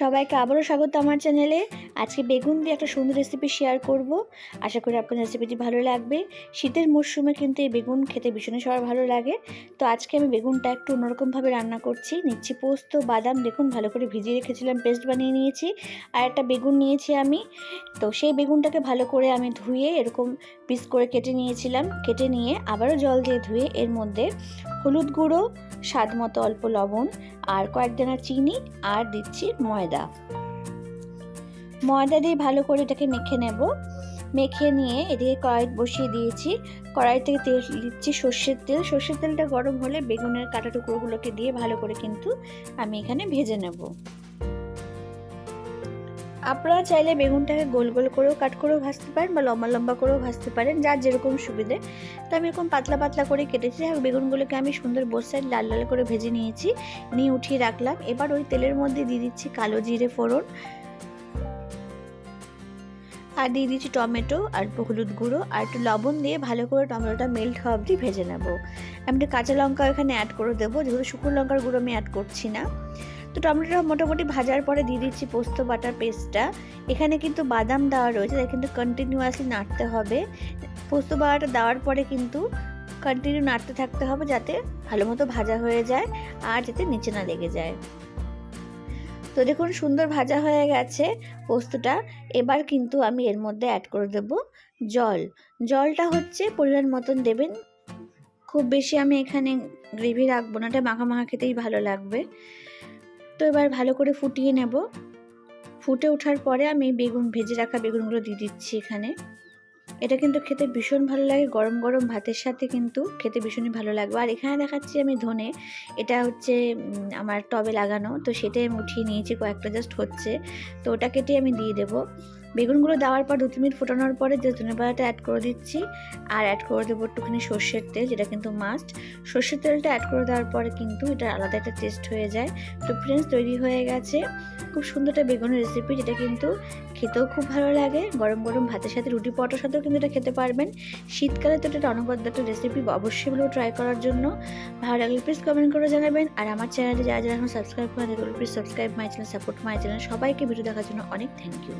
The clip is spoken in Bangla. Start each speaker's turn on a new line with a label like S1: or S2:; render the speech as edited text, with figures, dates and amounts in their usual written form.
S1: সবাইকে আবারও স্বাগত আমার চ্যানেলে। আজকে বেগুন দিয়ে একটা সুন্দর রেসিপি শেয়ার করব। আশা করি আপনাদের রেসিপিটি ভালো লাগবে। শীতের মরশুমে কিন্তু এই বেগুন খেতে ভীষণ সবার ভালো লাগে। তো আজকে আমি বেগুনটা একটু অন্যরকমভাবে রান্না করছি। নিচ্ছি পোস্ত, বাদাম, দেখুন ভালো করে ভিজিয়ে রেখেছিলাম, পেস্ট বানিয়ে নিয়েছি। আর একটা বেগুন নিয়েছি আমি। তো সেই বেগুনটাকে ভালো করে আমি ধুয়ে এরকম পিস করে কেটে নিয়েছিলাম। কেটে নিয়ে আবারও জল দিয়ে ধুয়ে এর মধ্যে হলুদ গুঁড়ো, স্বাদ মতো অল্প লবণ, আর কয়েক দানা চিনি, আর দিচ্ছি ময়দা দিয়ে ভালো করে এটাকে মেখে নেব। মেখে নিয়ে এদিকে কড়াই বসিয়ে দিয়েছি। কড়াই থেকে তেল দিচ্ছি, সর্ষের তেলটা গরম হলে বেগুনের কাটা টুকরোগুলোকে দিয়ে ভালো করে কিন্তু আমি এখানে ভেজে নেব। আপনারা চাইলে বেগুনটাকে গোল গোল করেও কাট করেও ভাজতে পারেন বা লম্বা লম্বা করেও ভাজতে পারেন, যার যেরকম সুবিধে। তো আমি এরকম পাতলা পাতলা করে কেটেছি। বেগুনগুলোকে আমি সুন্দর বোথ সাইড লাল লাল করে ভেজে নিয়েছি, নিয়ে উঠিয়ে রাখলাম। এবার ওই তেলের মধ্যে দিয়ে দিচ্ছি কালো জিরে ফোড়ন, আর দিয়ে দিচ্ছি টমেটো, আর হলুদ গুঁড়ো, আর একটু লবণ দিয়ে ভালো করে টমেটোটা মেল্ট হওয়া অবধি ভেজে নেব। আমি একটু কাঁচা লঙ্কা এখানে অ্যাড করে দেবো, যেহেতু শুকনো লঙ্কার গুঁড়ো আমি অ্যাড করছি না। তো টমেটোটা মোটামুটি ভাজার পরে দিয়ে দিচ্ছি পোস্ত বাটার পেস্টটা। এখানে কিন্তু বাদাম দেওয়া রয়েছে, তাই কিন্তু কন্টিনিউয়াসলি নাড়তে হবে। পোস্ত বাটাটা দেওয়ার পরে কিন্তু কন্টিনিউ নাড়তে থাকতে হবে, যাতে ভালো মতো ভাজা হয়ে যায় আর যাতে নিচে না লেগে যায়। তো দেখুন সুন্দর ভাজা হয়ে গেছে পোস্তটা। এবার কিন্তু আমি এর মধ্যে অ্যাড করে দেব জলটা হচ্ছে পরিমাণ মতন দেবেন। খুব বেশি আমি এখানে গ্রেভি রাখবো না, এটা মাখা মাখা খেতেই ভালো লাগবে। তো এবার ভালো করে ফুটিয়ে নেব। ফুটে ওঠার পরে আমি ভেজে রাখা বেগুনগুলো দিয়ে দিচ্ছি এখানে। এটা কিন্তু খেতে ভীষণ ভালো লাগে, গরম গরম ভাতের সাথে কিন্তু খেতে ভীষণই ভালো লাগবে। আর এখানে দেখাচ্ছি আমি ধনে, এটা হচ্ছে আমার টবে লাগানো, তো সেটাই আমি উঠিয়ে নিয়েছি, কয়েকটা জাস্ট হচ্ছে। তো ওটা কেটে আমি দিয়ে দেবো। বেগুনগুলো দেওয়ার পর 2-3 মিনিট ফোটানোর পরে যে ধনে পাতাটা অ্যাড করে দিচ্ছি, আর অ্যাড করে দেবো একটুখানি সর্ষের তেল, যেটা কিন্তু মাস্ট। সর্ষের তেলটা অ্যাড করে দেওয়ার পরে কিন্তু এটা আলাদা একটা টেস্ট হয়ে যায়। তো ফ্রেন্ডস, তৈরি হয়ে গেছে খুব সুন্দর একটা বেগুনের রেসিপি, যেটা কিন্তু খেতেও খুব ভালো লাগে। গরম গরম ভাতের সাথে, রুটি পরোটার সাথেও কিন্তু এটা খেতে পারবেন। শীতকালে তো এটা অনবদ্য একটা রেসিপি, অবশ্যই বলবো ট্রাই করার জন্য। ভালো লাগলে প্লিজ কমেন্ট করে জানাবেন। আর আমার চ্যানেলে যারা যারা এখন সাবস্ক্রাইব করেন, please subscribe my channel, support my channel. সবাইকে ভিডিও দেখার জন্য অনেক থ্যাংক ইউ।